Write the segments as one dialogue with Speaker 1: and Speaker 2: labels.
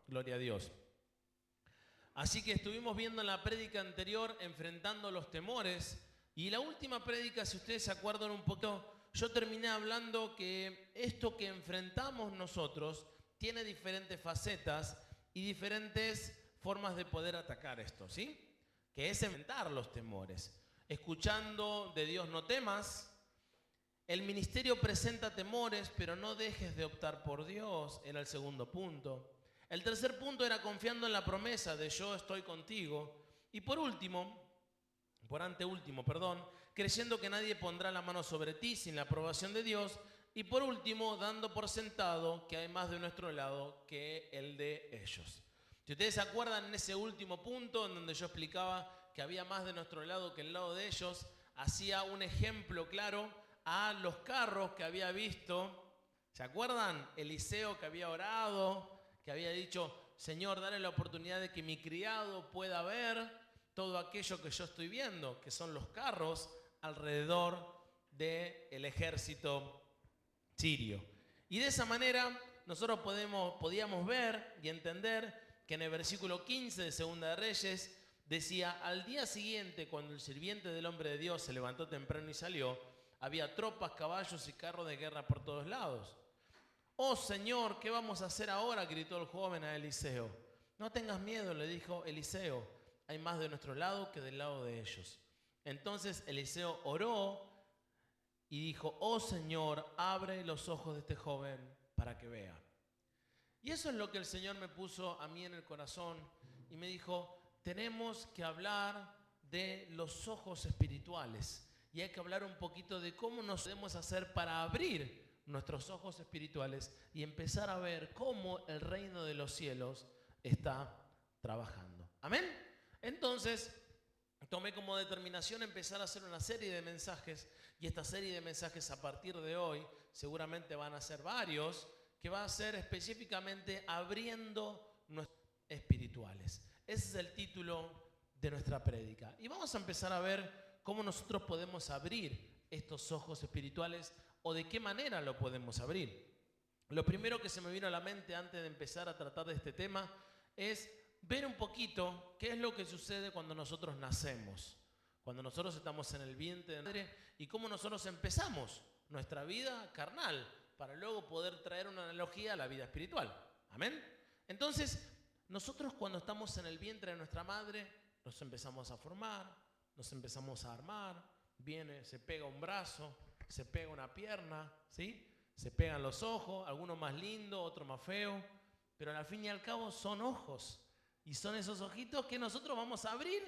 Speaker 1: Gloria a Dios. Así que estuvimos viendo en la prédica anterior enfrentando los temores, y la última prédica, si ustedes se acuerdan un poquito, yo terminé hablando que esto que enfrentamos nosotros tiene diferentes facetas y diferentes formas de poder atacar esto, ¿sí? Que es enfrentar los temores. Escuchando de Dios no temas. El ministerio presenta temores, pero no dejes de optar por Dios, era el segundo punto. El tercer punto era confiando en la promesa de yo estoy contigo. Y por anteúltimo, creyendo que nadie pondrá la mano sobre ti sin la aprobación de Dios. Y por último, dando por sentado que hay más de nuestro lado que el de ellos. Si ustedes se acuerdan en ese último punto, en donde yo explicaba que había más de nuestro lado que el lado de ellos, hacía un ejemplo claro a los carros que había visto. ¿Se acuerdan? Eliseo, que había orado, que había dicho: Señor, dale la oportunidad de que mi criado pueda ver todo aquello que yo estoy viendo, que son los carros alrededor del ejército sirio. Y de esa manera nosotros podíamos ver y entender que en el versículo 15 de Segunda de Reyes decía: al día siguiente, cuando el sirviente del hombre de Dios se levantó temprano y salió, había tropas, caballos y carros de guerra por todos lados. Oh Señor, ¿qué vamos a hacer ahora?, gritó el joven a Eliseo. No tengas miedo, le dijo Eliseo, hay más de nuestro lado que del lado de ellos. Entonces Eliseo oró y dijo: oh Señor, abre los ojos de este joven para que vea. Y eso es lo que el Señor me puso a mí en el corazón y me dijo: tenemos que hablar de los ojos espirituales y hay que hablar un poquito de cómo nos podemos hacer para abrir nuestros ojos espirituales y empezar a ver cómo el reino de los cielos está trabajando. ¿Amén? Entonces tomé como determinación empezar a hacer una serie de mensajes, y esta serie de mensajes a partir de hoy seguramente van a ser varios, que va a ser específicamente abriendo nuestros espirituales. Ese es el título de nuestra prédica. Y vamos a empezar a ver cómo nosotros podemos abrir estos ojos espirituales o de qué manera lo podemos abrir. Lo primero que se me vino a la mente antes de empezar a tratar de este tema es ver un poquito qué es lo que sucede cuando nosotros nacemos, cuando nosotros estamos en el vientre de la madre, y cómo nosotros empezamos nuestra vida carnal para luego poder traer una analogía a la vida espiritual. ¿Amén? Entonces, nosotros cuando estamos en el vientre de nuestra madre, nos empezamos a formar, nos empezamos a armar, se pega un brazo, se pega una pierna, ¿sí? Se pegan los ojos, algunos más lindos, otros más feos, pero al fin y al cabo son ojos. Y son esos ojitos que nosotros vamos a abrir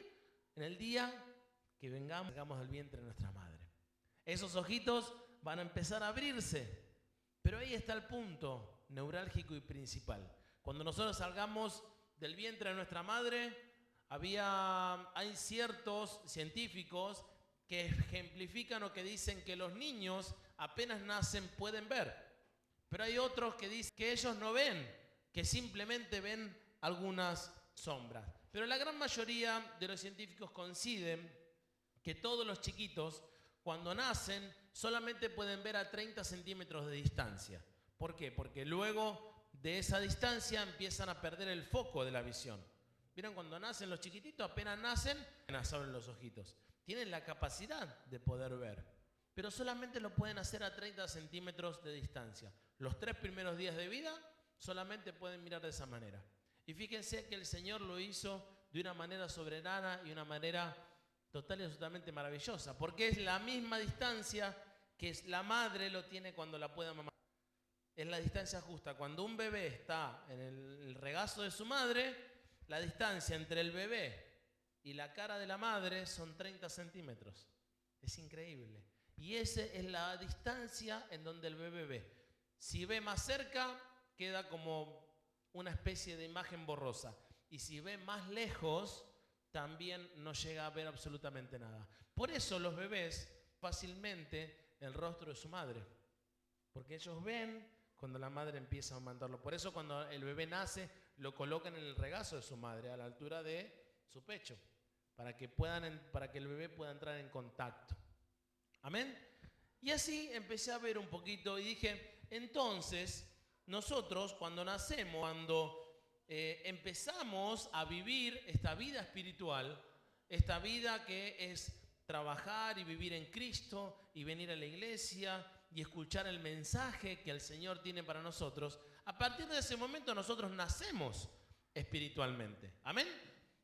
Speaker 1: en el día que salgamos del vientre de nuestra madre. Esos ojitos van a empezar a abrirse. Pero ahí está el punto neurálgico y principal. Cuando nosotros salgamos del vientre de nuestra madre, hay ciertos científicos que ejemplifican o que dicen que los niños apenas nacen pueden ver. Pero hay otros que dicen que ellos no ven, que simplemente ven algunas sombras. Pero la gran mayoría de los científicos coinciden que todos los chiquitos, cuando nacen, solamente pueden ver a 30 centímetros de distancia. ¿Por qué? Porque luego de esa distancia empiezan a perder el foco de la visión. ¿Vieron cuando nacen los chiquititos? Apenas nacen, apenas abren los ojitos. Tienen la capacidad de poder ver, pero solamente lo pueden hacer a 30 centímetros de distancia. Los 3 primeros días de vida solamente pueden mirar de esa manera. Y fíjense que el Señor lo hizo de una manera soberana y una manera total y absolutamente maravillosa, porque es la misma distancia que la madre lo tiene cuando la puede mamar. Es la distancia justa. Cuando un bebé está en el regazo de su madre, la distancia entre el bebé y la cara de la madre son 30 centímetros. Es increíble. Y esa es la distancia en donde el bebé ve. Si ve más cerca, queda como una especie de imagen borrosa. Y si ve más lejos, también no llega a ver absolutamente nada. Por eso los bebés fácilmente el rostro de su madre. Porque ellos ven cuando la madre empieza a mandarlo. Por eso cuando el bebé nace, lo colocan en el regazo de su madre, a la altura de su pecho, para que el bebé pueda entrar en contacto. ¿Amén? Y así empecé a ver un poquito y dije, entonces, nosotros cuando nacemos, cuando empezamos a vivir esta vida espiritual, esta vida que es trabajar y vivir en Cristo y venir a la iglesia y escuchar el mensaje que el Señor tiene para nosotros, a partir de ese momento nosotros nacemos espiritualmente. ¿Amén?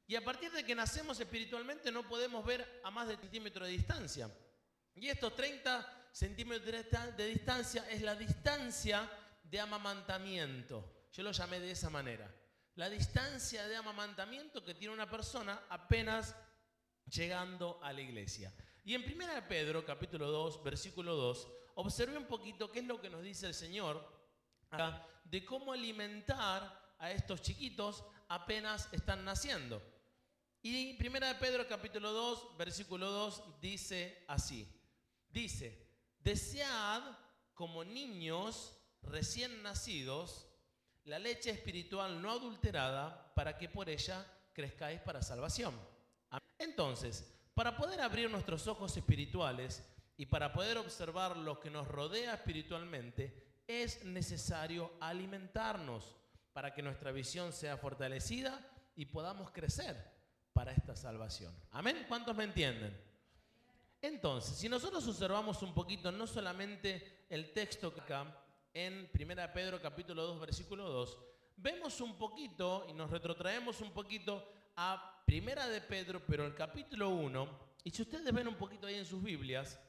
Speaker 1: Y a partir de que nacemos espiritualmente no podemos ver a más de centímetro de distancia. Y estos 30 centímetros de distancia es la distancia de amamantamiento. Yo lo llamé de esa manera. La distancia de amamantamiento que tiene una persona apenas llegando a la iglesia. Y en 1 de Pedro, capítulo 2, versículo 2, observé un poquito qué es lo que nos dice el Señor acá, de cómo alimentar a estos chiquitos apenas están naciendo. Y 1 de Pedro, capítulo 2, versículo 2, dice así. Dice, desead como niños recién nacidos la leche espiritual no adulterada para que por ella crezcáis para salvación. Entonces, para poder abrir nuestros ojos espirituales y para poder observar lo que nos rodea espiritualmente, es necesario alimentarnos para que nuestra visión sea fortalecida y podamos crecer para esta salvación. ¿Amén? ¿Cuántos me entienden? Entonces, si nosotros observamos un poquito, no solamente el texto que acá, en 1 Pedro capítulo 2, versículo 2, vemos un poquito y nos retrotraemos un poquito a 1 de Pedro, pero el capítulo 1, y si ustedes ven un poquito ahí en sus Biblias,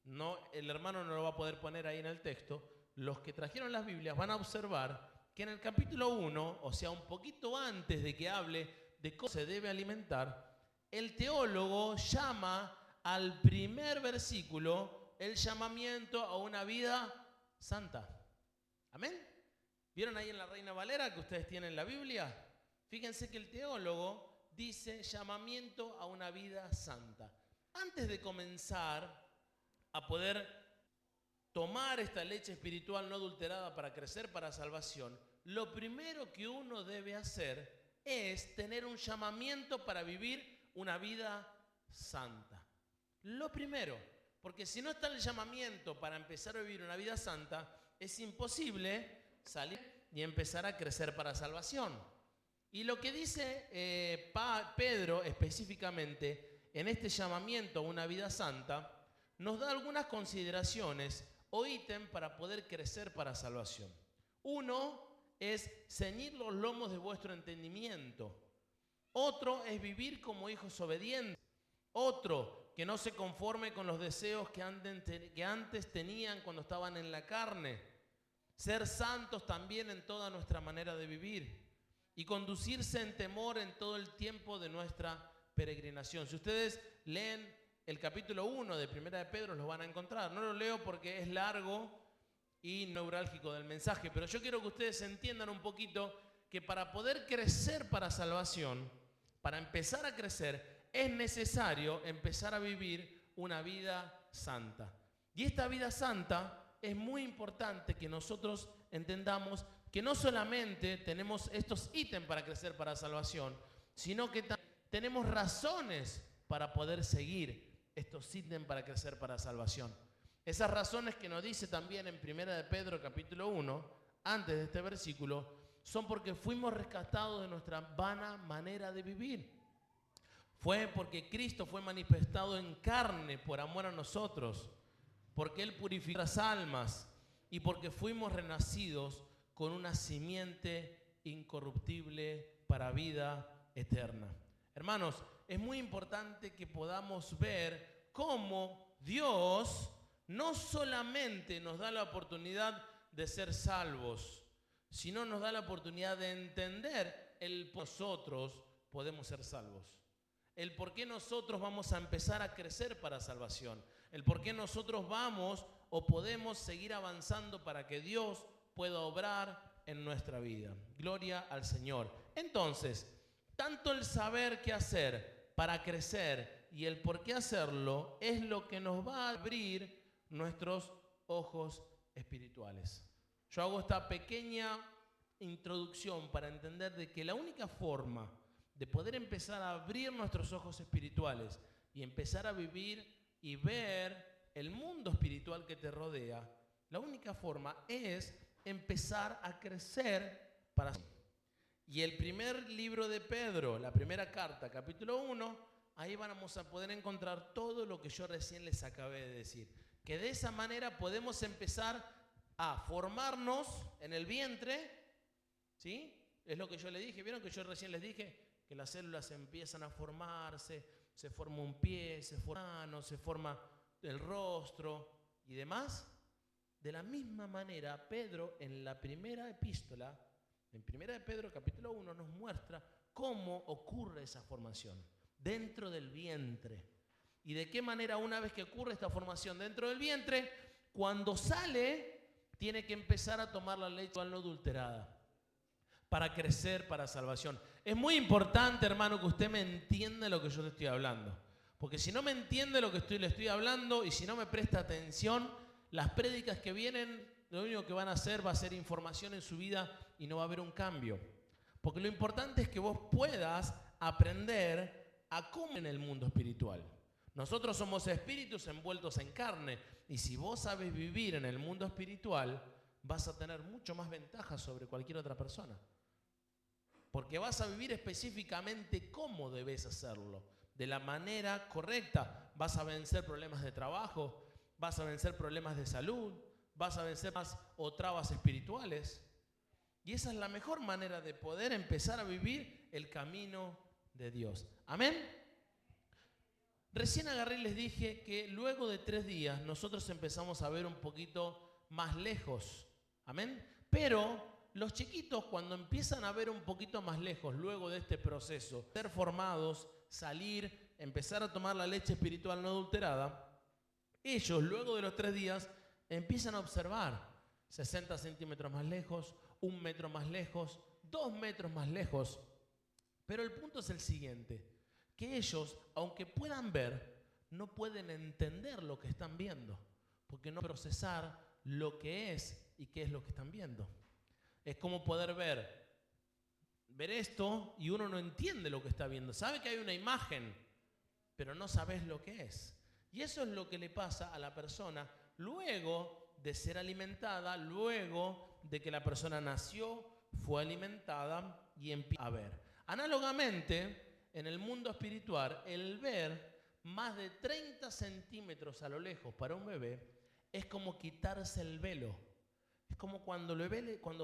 Speaker 1: no, el hermano no lo va a poder poner ahí en el texto, los que trajeron las Biblias van a observar que en el capítulo 1, o sea, un poquito antes de que hable de cómo se debe alimentar, el teólogo llama al primer versículo el llamamiento a una vida santa. ¿Amén? ¿Vieron ahí en la Reina Valera que ustedes tienen la Biblia? Fíjense que el teólogo dice llamamiento a una vida santa. Antes de comenzar a poder tomar esta leche espiritual no adulterada para crecer para salvación, lo primero que uno debe hacer es tener un llamamiento para vivir una vida santa. Lo primero, porque si no está el llamamiento para empezar a vivir una vida santa, es imposible salir y empezar a crecer para salvación. Y lo que dice Pedro específicamente en este llamamiento a una vida santa, nos da algunas consideraciones o ítem para poder crecer para salvación. Uno es ceñir los lomos de vuestro entendimiento. Otro es vivir como hijos obedientes. Otro, que no se conforme con los deseos que antes tenían cuando estaban en la carne. Ser santos también en toda nuestra manera de vivir. Y conducirse en temor en todo el tiempo de nuestra peregrinación. Si ustedes leen el capítulo 1 de 1 de Pedro, los van a encontrar. No lo leo porque es largo y neurálgico del mensaje, pero yo quiero que ustedes entiendan un poquito que para poder crecer para salvación, para empezar a crecer, es necesario empezar a vivir una vida santa. Y esta vida santa es muy importante que nosotros entendamos que no solamente tenemos estos ítems para crecer para salvación, sino que tenemos razones para poder seguir estos ítems para crecer para salvación. Esas razones que nos dice también en 1 de Pedro capítulo 1, antes de este versículo, son porque fuimos rescatados de nuestra vana manera de vivir. Fue porque Cristo fue manifestado en carne por amor a nosotros, porque Él purificó nuestras almas y porque fuimos renacidos con una simiente incorruptible para vida eterna. Hermanos, es muy importante que podamos ver cómo Dios no solamente nos da la oportunidad de ser salvos, sino nos da la oportunidad de entender el por qué nosotros podemos ser salvos. El por qué nosotros vamos a empezar a crecer para salvación. El por qué nosotros vamos o podemos seguir avanzando para que Dios pueda obrar en nuestra vida. Gloria al Señor. Entonces, tanto el saber qué hacer para crecer y el por qué hacerlo es lo que nos va a abrir nuestros ojos espirituales. Yo hago esta pequeña introducción para entender de que la única forma de poder empezar a abrir nuestros ojos espirituales y empezar a vivir y ver el mundo espiritual que te rodea, la única forma es empezar a crecer para... Y el primer libro de Pedro, la primera carta, capítulo 1, ahí vamos a poder encontrar todo lo que yo recién les acabé de decir. Que de esa manera podemos empezar a formarnos en el vientre, ¿sí? Es lo que yo les dije. ¿Vieron que yo recién les dije? Que las células empiezan a formarse, se forma un pie, se forma una mano, se forma el rostro y demás. De la misma manera, Pedro en la primera epístola, en primera de Pedro capítulo 1, nos muestra cómo ocurre esa formación dentro del vientre. Y de qué manera una vez que ocurre esta formación dentro del vientre, cuando sale, tiene que empezar a tomar la leche no adulterada para crecer para salvación. Es muy importante, hermano, que usted me entienda lo que yo le estoy hablando. Porque si no me entiende lo que le estoy hablando y si no me presta atención, las prédicas que vienen, lo único que van a hacer va a ser información en su vida y no va a haber un cambio. Porque lo importante es que vos puedas aprender a cómo en el mundo espiritual. Nosotros somos espíritus envueltos en carne y si vos sabes vivir en el mundo espiritual, vas a tener mucho más ventajas sobre cualquier otra persona. Porque vas a vivir específicamente cómo debes hacerlo, de la manera correcta. Vas a vencer problemas de trabajo, vas a vencer problemas de salud, vas a vencer más o trabas espirituales. Y esa es la mejor manera de poder empezar a vivir el camino de Dios. Amén. Recién agarré y les dije que luego de 3 días nosotros empezamos a ver un poquito más lejos. Amén. Pero los chiquitos cuando empiezan a ver un poquito más lejos luego de este proceso, ser formados, salir, empezar a tomar la leche espiritual no adulterada, ellos luego de los 3 días empiezan a observar 60 centímetros más lejos, 1 metro más lejos, 2 metros más lejos. Pero el punto es el siguiente, que ellos, aunque puedan ver, no pueden entender lo que están viendo, porque no procesar lo que es y qué es lo que están viendo. Es como poder ver esto y uno no entiende lo que está viendo. Sabe que hay una imagen, pero no sabes lo que es. Y eso es lo que le pasa a la persona luego de ser alimentada, luego de que la persona nació, fue alimentada y empieza a ver. Análogamente, en el mundo espiritual, el ver más de 30 centímetros a lo lejos para un bebé es como quitarse el velo. Es como cuando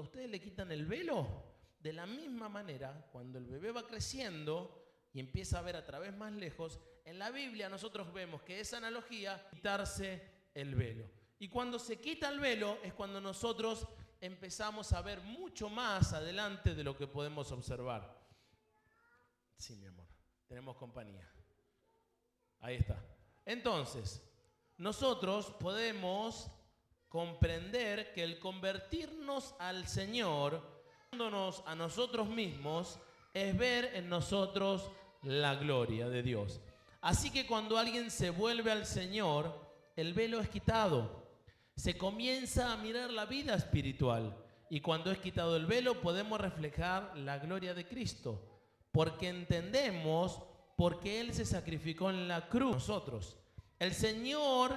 Speaker 1: ustedes le quitan el velo. De la misma manera, cuando el bebé va creciendo y empieza a ver a través más lejos, en la Biblia nosotros vemos que esa analogía es quitarse el velo. Y cuando se quita el velo es cuando nosotros empezamos a ver mucho más adelante de lo que podemos observar. Sí, mi amor, tenemos compañía. Ahí está. Entonces, nosotros podemos comprender que el convertirnos al Señor, dándonos a nosotros mismos, es ver en nosotros la gloria de Dios. Así que cuando alguien se vuelve al Señor, el velo es quitado. Se comienza a mirar la vida espiritual. Y cuando es quitado el velo, podemos reflejar la gloria de Cristo. Porque entendemos por qué Él se sacrificó en la cruz. Nosotros, el Señor,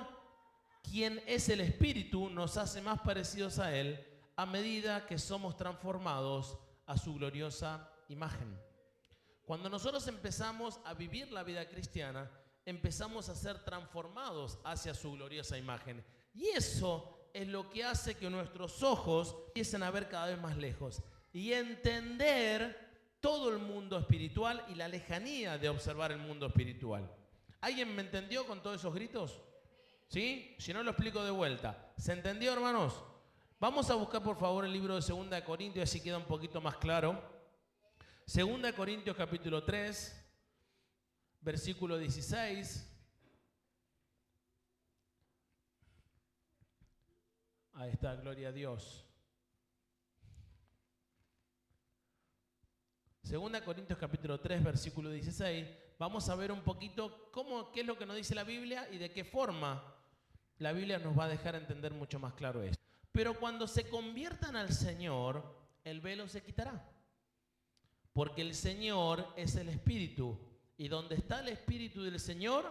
Speaker 1: quien es el Espíritu, nos hace más parecidos a Él a medida que somos transformados a su gloriosa imagen. Cuando nosotros empezamos a vivir la vida cristiana, empezamos a ser transformados hacia su gloriosa imagen. Y eso es lo que hace que nuestros ojos empiecen a ver cada vez más lejos y entender todo el mundo espiritual y la lejanía de observar el mundo espiritual. ¿Alguien me entendió con todos esos gritos? ¿Sí? Si no, lo explico de vuelta. ¿Se entendió, hermanos? Vamos a buscar, por favor, el libro de 2 de Corintios, así queda un poquito más claro. 2 de Corintios, capítulo 3, versículo 16. Ahí está, gloria a Dios. 2 Corintios capítulo 3, versículo 16. Vamos a ver un poquito qué es lo que nos dice la Biblia y de qué forma la Biblia nos va a dejar entender mucho más claro esto. Pero cuando se conviertan al Señor, el velo se quitará. Porque el Señor es el Espíritu. Y donde está el Espíritu del Señor,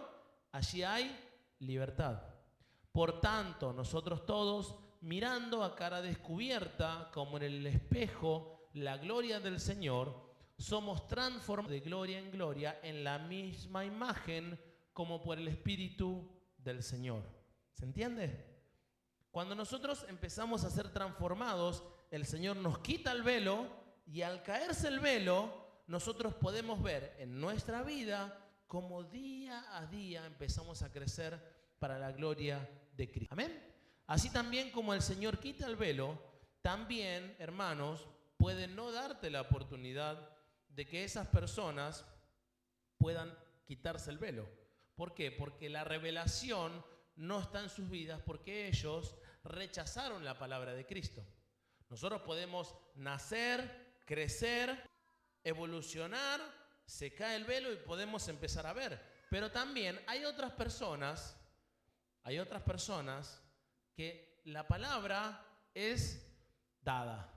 Speaker 1: allí hay libertad. Por tanto, nosotros todos, mirando a cara descubierta, como en el espejo, la gloria del Señor, somos transformados de gloria en gloria en la misma imagen como por el Espíritu del Señor. ¿Se entiende? Cuando nosotros empezamos a ser transformados, el Señor nos quita el velo y al caerse el velo, nosotros podemos ver en nuestra vida cómo día a día empezamos a crecer para la gloria de Cristo. Amén. Así también como el Señor quita el velo, también, hermanos, puede no darte la oportunidad de que esas personas puedan quitarse el velo. ¿Por qué? Porque la revelación no está en sus vidas porque ellos rechazaron la palabra de Cristo. Nosotros podemos nacer, crecer, evolucionar, se cae el velo y podemos empezar a ver. Pero también hay otras personas que la palabra es dada.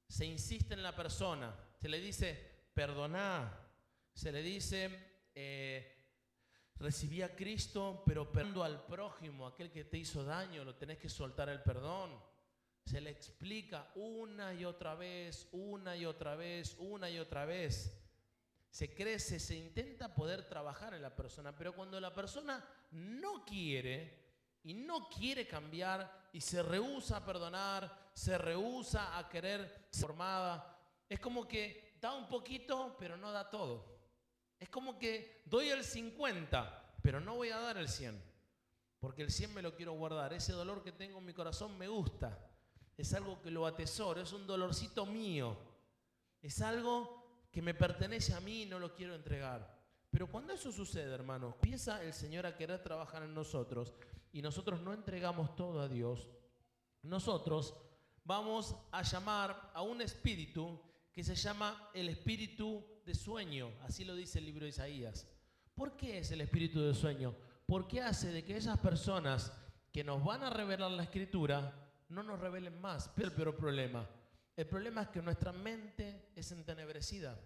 Speaker 1: Se insiste en la persona, se le dice perdoná, se le dice recibí a Cristo, pero perdonando al prójimo, aquel que te hizo daño, lo tenés que soltar el perdón. Se le explica una y otra vez, una y otra vez, una y otra vez. Se crece, se intenta poder trabajar en la persona, pero cuando la persona no quiere y no quiere cambiar y se rehúsa a perdonar, se rehúsa a querer ser formada, es como que da un poquito, pero no da todo. Es como que doy el 50, pero no voy a dar el 100, porque el 100 me lo quiero guardar. Ese dolor que tengo en mi corazón me gusta, es algo que lo atesoro, es un dolorcito mío, es algo que me pertenece a mí y no lo quiero entregar. Pero cuando eso sucede, hermanos, empieza el Señor a querer trabajar en nosotros y nosotros no entregamos todo a Dios, nosotros vamos a llamar a un espíritu que se llama el espíritu de sueño, así lo dice el libro de Isaías. ¿Por qué es el espíritu de sueño? Porque hace de que esas personas que nos van a revelar la Escritura no nos revelen más. Pero el peor problema, el problema es que nuestra mente es entenebrecida.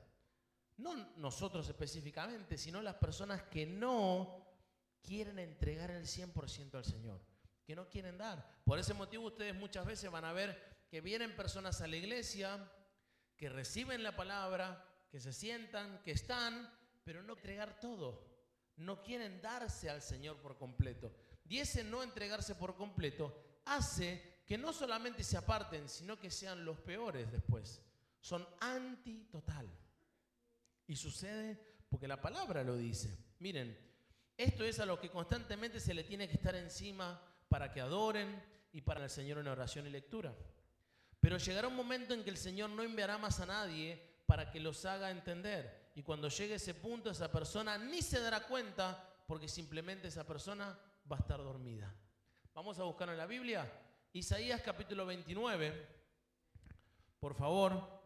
Speaker 1: No nosotros específicamente, sino las personas que no quieren entregar el 100% al Señor, que no quieren dar. Por ese motivo ustedes muchas veces van a ver que vienen personas a la iglesia, que reciben la palabra, que se sientan, que están, pero no entregar todo. No quieren darse al Señor por completo. Y ese no entregarse por completo hace que no solamente se aparten, sino que sean los peores después. Son anti-total. Y sucede porque la palabra lo dice. Miren, esto es a lo que constantemente se le tiene que estar encima para que adoren y para el Señor en oración y lectura. Pero llegará un momento en que el Señor no enviará más a nadie para que los haga entender. Y cuando llegue ese punto, esa persona ni se dará cuenta porque simplemente esa persona va a estar dormida. Vamos a buscar en la Biblia, Isaías capítulo 29, por favor.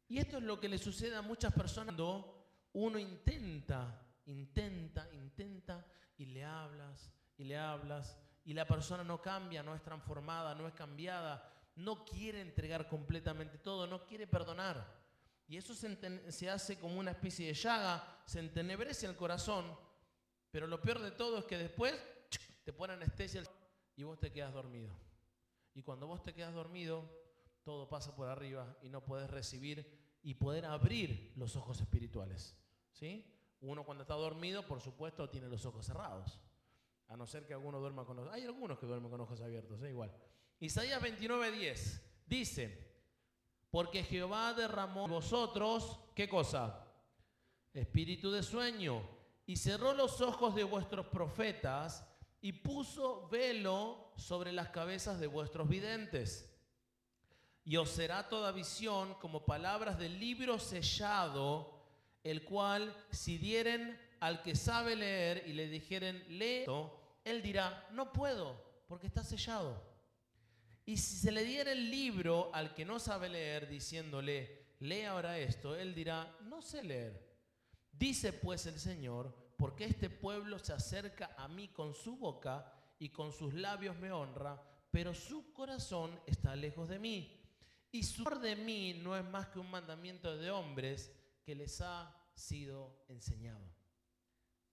Speaker 1: Y esto es lo que le sucede a muchas personas cuando uno intenta y le hablas y la persona no cambia, no es transformada, no es cambiada, no quiere entregar completamente todo, no quiere perdonar. Y eso se hace como una especie de llaga, se entenebrece el corazón, pero lo peor de todo es que después te pone anestesia y vos te quedas dormido. Y cuando vos te quedas dormido, todo pasa por arriba y no podés recibir y poder abrir los ojos espirituales, ¿sí? Uno cuando está dormido, por supuesto, tiene los ojos cerrados, a no ser que alguno duerma con los... Hay algunos que duermen con ojos abiertos, igual. Isaías 29:10 dice: porque Jehová derramó en vosotros, ¿qué cosa? Espíritu de sueño, y cerró los ojos de vuestros profetas, y puso velo sobre las cabezas de vuestros videntes. Y os será toda visión como palabras del libro sellado, el cual si dieren al que sabe leer y le dijeren lee esto, él dirá no puedo, porque está sellado. Y si se le diera el libro al que no sabe leer, diciéndole, lee ahora esto, él dirá, no sé leer. Dice pues el Señor, porque este pueblo se acerca a mí con su boca y con sus labios me honra, pero su corazón está lejos de mí. Y su amor de mí no es más que un mandamiento de hombres que les ha sido enseñado.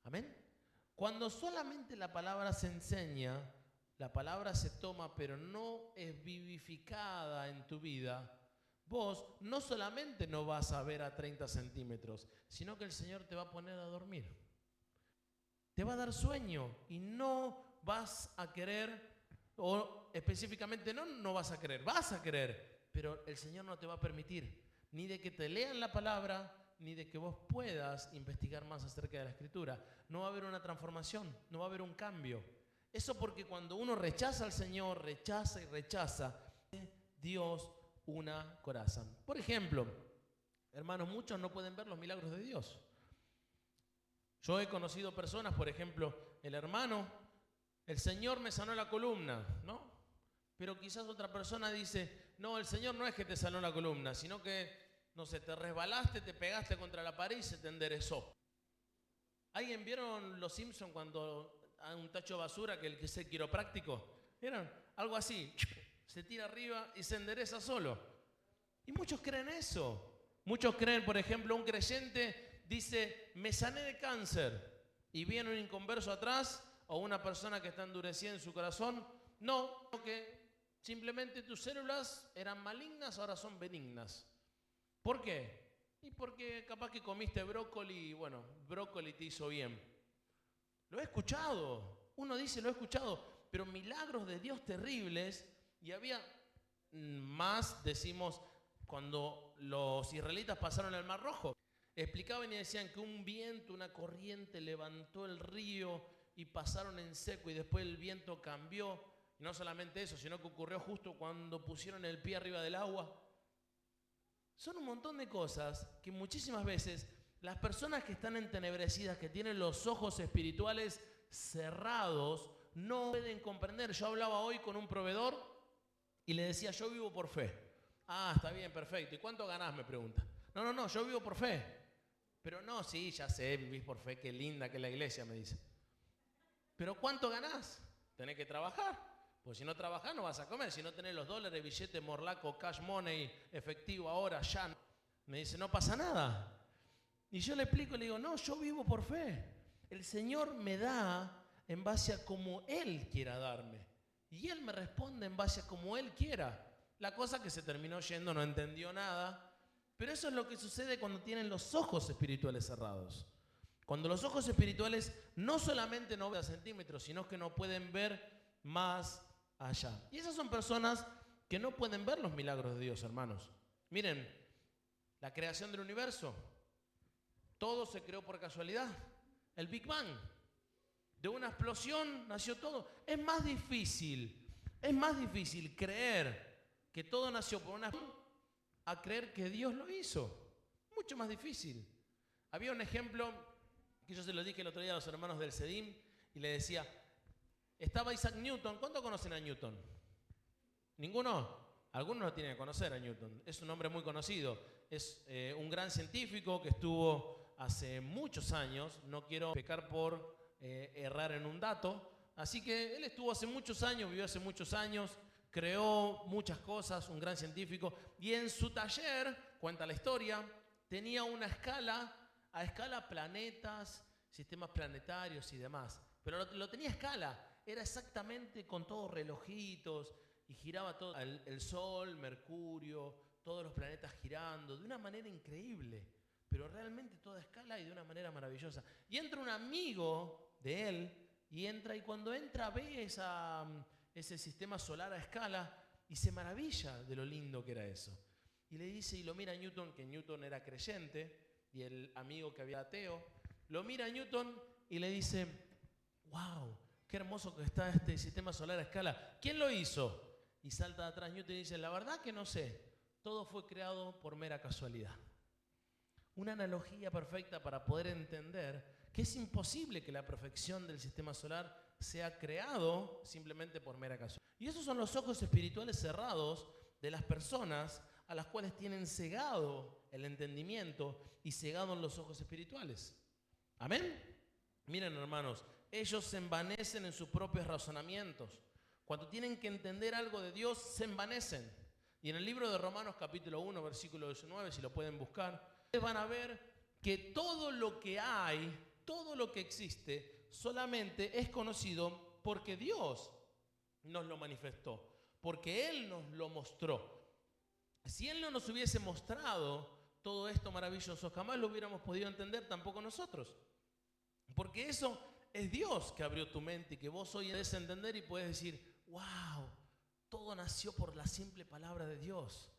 Speaker 1: Amén. Cuando solamente la palabra se enseña, la palabra se toma, pero no es vivificada en tu vida, vos no solamente no vas a ver a 30 centímetros, sino que el Señor te va a poner a dormir. Te va a dar sueño y no vas a querer, o específicamente no vas a querer, vas a querer, pero el Señor no te va a permitir ni de que te lean la palabra, ni de que vos puedas investigar más acerca de la Escritura. No va a haber una transformación, no va a haber un cambio. Eso porque cuando uno rechaza al Señor, rechaza y rechaza, Dios una coraza. Por ejemplo, hermanos, muchos no pueden ver los milagros de Dios. Yo he conocido personas, por ejemplo, el hermano, el Señor me sanó la columna, ¿no? Pero quizás otra persona dice, no, el Señor no es que te sanó la columna, sino que, no sé, te resbalaste, te pegaste contra la pared y se te enderezó. ¿Alguien vieron Los Simpsons cuando hay un tacho de basura que es el quiropráctico? ¿Vieron? Algo así, se tira arriba y se endereza solo. Y muchos creen eso. Muchos creen, por ejemplo, un creyente dice, me sané de cáncer, y viene un inconverso atrás o una persona que está endurecida en su corazón. No, porque simplemente tus células eran malignas, ahora son benignas. ¿Por qué? Y porque capaz que comiste brócoli y bueno, brócoli te hizo bien. Lo he escuchado, uno dice lo he escuchado, pero milagros de Dios terribles. Y había más, decimos, cuando los israelitas pasaron el Mar Rojo. Explicaban y decían que un viento, una corriente levantó el río y pasaron en seco y después el viento cambió. Y no solamente eso, sino que ocurrió justo cuando pusieron el pie arriba del agua. Son un montón de cosas que muchísimas veces las personas que están entenebrecidas, que tienen los ojos espirituales cerrados, no pueden comprender. Yo hablaba hoy con un proveedor y le decía, yo vivo por fe. Ah, está bien, perfecto. ¿Y cuánto ganás? Me pregunta. No, yo vivo por fe. Pero no, sí, ya sé, vivís por fe, qué linda que es la iglesia, me dice. ¿Pero cuánto ganás? Tenés que trabajar. Pues si no trabajás no vas a comer. Si no tenés los dólares, billete, morlaco, cash money, efectivo ahora, ya. Me dice, no pasa nada. Y yo le explico, le digo, no, yo vivo por fe. El Señor me da en base a como Él quiera darme. Y Él me responde en base a como Él quiera. La cosa que se terminó yendo, no entendió nada. Pero eso es lo que sucede cuando tienen los ojos espirituales cerrados. Cuando los ojos espirituales no solamente no ven a centímetros, sino que no pueden ver más allá. Y esas son personas que no pueden ver los milagros de Dios, hermanos. Miren, la creación del universo, todo se creó por casualidad. El Big Bang, de una explosión nació todo. Es más difícil creer que todo nació por una explosión a creer que Dios lo hizo. Mucho más difícil. Había un ejemplo que yo se lo dije el otro día a los hermanos del CEDIM y le decía, estaba Isaac Newton. ¿Cuántos conocen a Newton? ¿Ninguno? Algunos lo tienen que conocer a Newton. Es un hombre muy conocido. Es un gran científico que estuvo hace muchos años. No quiero pecar por errar en un dato. Así que él estuvo hace muchos años, vivió hace muchos años, creó muchas cosas, un gran científico. Y en su taller, cuenta la historia, tenía una escala, a escala planetas, sistemas planetarios y demás. Pero lo tenía a escala. Era exactamente con todos relojitos y giraba todo, el Sol, Mercurio, todos los planetas girando de una manera increíble, pero realmente toda escala y de una manera maravillosa. Y entra un amigo de él y cuando entra ve ese sistema solar a escala y se maravilla de lo lindo que era eso. Y le dice, y lo mira a Newton, que Newton era creyente, y el amigo que había ateo, lo mira a Newton y le dice, wow, qué hermoso que está este sistema solar a escala. ¿Quién lo hizo? Y salta de atrás Newton y dice, la verdad que no sé, todo fue creado por mera casualidad. Una analogía perfecta para poder entender que es imposible que la perfección del sistema solar sea creado simplemente por mera casualidad. Y esos son los ojos espirituales cerrados de las personas a las cuales tienen cegado el entendimiento y cegado los ojos espirituales. ¿Amén? Miren, hermanos, ellos se envanecen en sus propios razonamientos. Cuando tienen que entender algo de Dios, se envanecen. Y en el libro de Romanos capítulo 1, versículo 19, si lo pueden buscar, ustedes van a ver que todo lo que hay, todo lo que existe, solamente es conocido porque Dios nos lo manifestó, porque Él nos lo mostró. Si Él no nos hubiese mostrado todo esto maravilloso, jamás lo hubiéramos podido entender tampoco nosotros. Porque eso es Dios que abrió tu mente y que vos hoy podés entender y puedes decir, wow, todo nació por la simple palabra de Dios.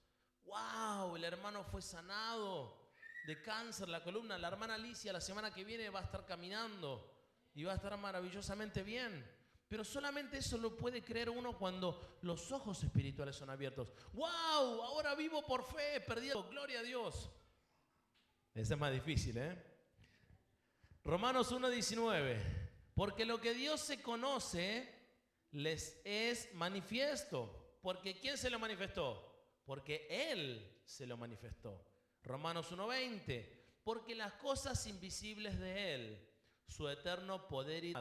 Speaker 1: Wow, el hermano fue sanado de cáncer, la columna. La hermana Alicia la semana que viene va a estar caminando y va a estar maravillosamente bien. Pero solamente eso lo puede creer uno cuando los ojos espirituales son abiertos. ¡Wow! Ahora vivo por fe, perdido. ¡Gloria a Dios! Ese es más difícil, ¿eh? Romanos 1:19. Porque lo que Dios se conoce les es manifiesto. ¿Porque quién se lo manifestó? Porque Él se lo manifestó. Romanos 1:20. Porque las cosas invisibles de Él, su eterno poder y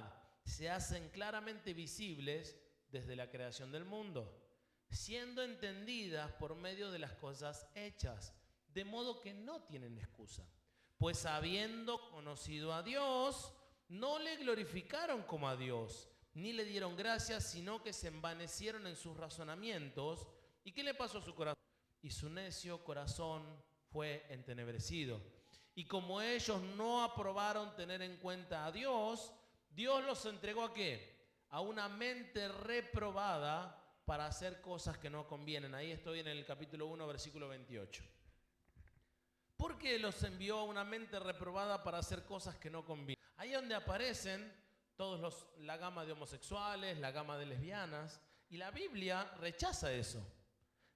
Speaker 1: se hacen claramente visibles desde la creación del mundo, siendo entendidas por medio de las cosas hechas, de modo que no tienen excusa. Pues habiendo conocido a Dios, no le glorificaron como a Dios, ni le dieron gracias, sino que se envanecieron en sus razonamientos. ¿Y qué le pasó a su corazón? Y su necio corazón fue entenebrecido. Y como ellos no aprobaron tener en cuenta a Dios, Dios los entregó ¿a qué? A una mente reprobada para hacer cosas que no convienen. Ahí estoy en el capítulo 1, versículo 28. ¿Por qué los envió a una mente reprobada para hacer cosas que no convienen? Ahí es donde aparecen la gama de homosexuales, la gama de lesbianas. Y la Biblia rechaza eso.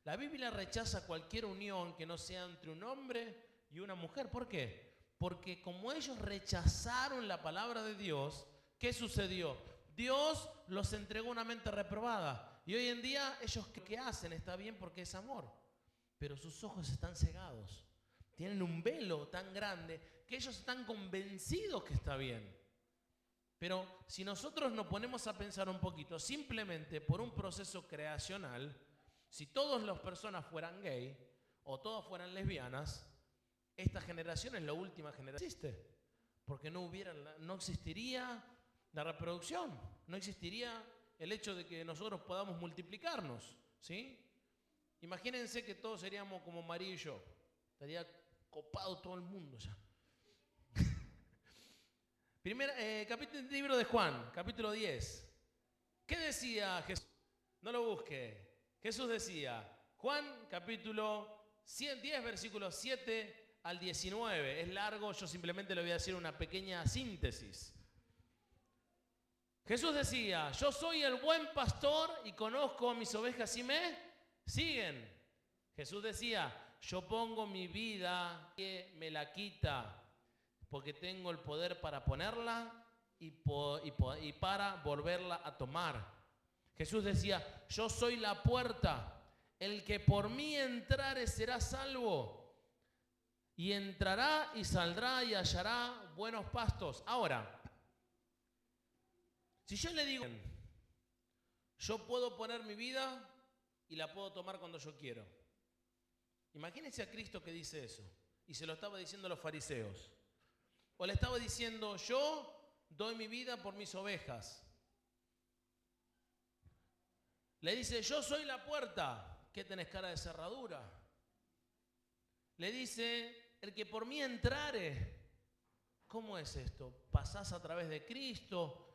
Speaker 1: La Biblia rechaza cualquier unión que no sea entre un hombre y una mujer. ¿Por qué? Porque como ellos rechazaron la palabra de Dios, ¿qué sucedió? Dios los entregó una mente reprobada. Y hoy en día ellos ¿qué hacen? Está bien porque es amor. Pero sus ojos están cegados. Tienen un velo tan grande que ellos están convencidos que está bien. Pero si nosotros nos ponemos a pensar un poquito, simplemente por un proceso creacional, si todas las personas fueran gay o todas fueran lesbianas, esta generación es la última generación. ¿Existe? Porque no existiría la reproducción, no existiría el hecho de que nosotros podamos multiplicarnos, ¿sí? Imagínense que todos seríamos como María y yo. Estaría copado todo el mundo ya. Libro de Juan, capítulo 10. ¿Qué decía Jesús? No lo busque. Jesús decía, Juan, capítulo 10, versículos 7 al 19. Es largo, yo simplemente le voy a decir una pequeña síntesis. Jesús decía, yo soy el buen pastor y conozco a mis ovejas y me siguen. Jesús decía, yo pongo mi vida y me la quita, porque tengo el poder para ponerla y para volverla a tomar. Jesús decía, yo soy la puerta, el que por mí entrare será salvo, y entrará y saldrá y hallará buenos pastos. Ahora, si yo le digo, yo puedo poner mi vida y la puedo tomar cuando yo quiero. Imagínense a Cristo que dice eso, y se lo estaba diciendo a los fariseos. O le estaba diciendo, yo doy mi vida por mis ovejas. Le dice, yo soy la puerta. ¿Qué tenés cara de cerradura? Le dice, el que por mí entrare. ¿Cómo es esto? ¿Pasás a través de Cristo?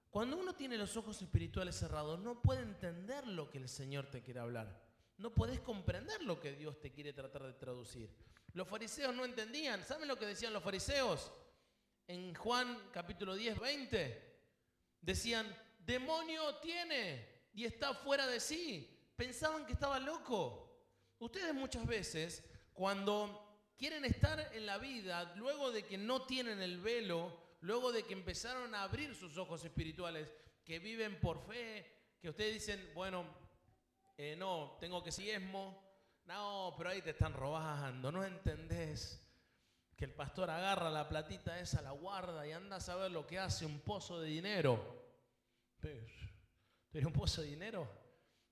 Speaker 1: Cuando uno tiene los ojos espirituales cerrados, no puede entender lo que el Señor te quiere hablar. No podés comprender lo que Dios te quiere tratar de traducir. Los fariseos no entendían. ¿Saben lo que decían los fariseos? En Juan capítulo 10, 20. Decían, demonio tiene y está fuera de sí. Pensaban que estaba loco. Ustedes muchas veces, cuando quieren estar en la vida, luego de que no tienen el velo, luego de que empezaron a abrir sus ojos espirituales, que viven por fe, que ustedes dicen, bueno, no, tengo que diezmo. No, pero ahí te están robando, no entendés que el pastor agarra la platita esa, la guarda y anda a saber lo que hace un pozo de dinero. Pero un pozo de dinero,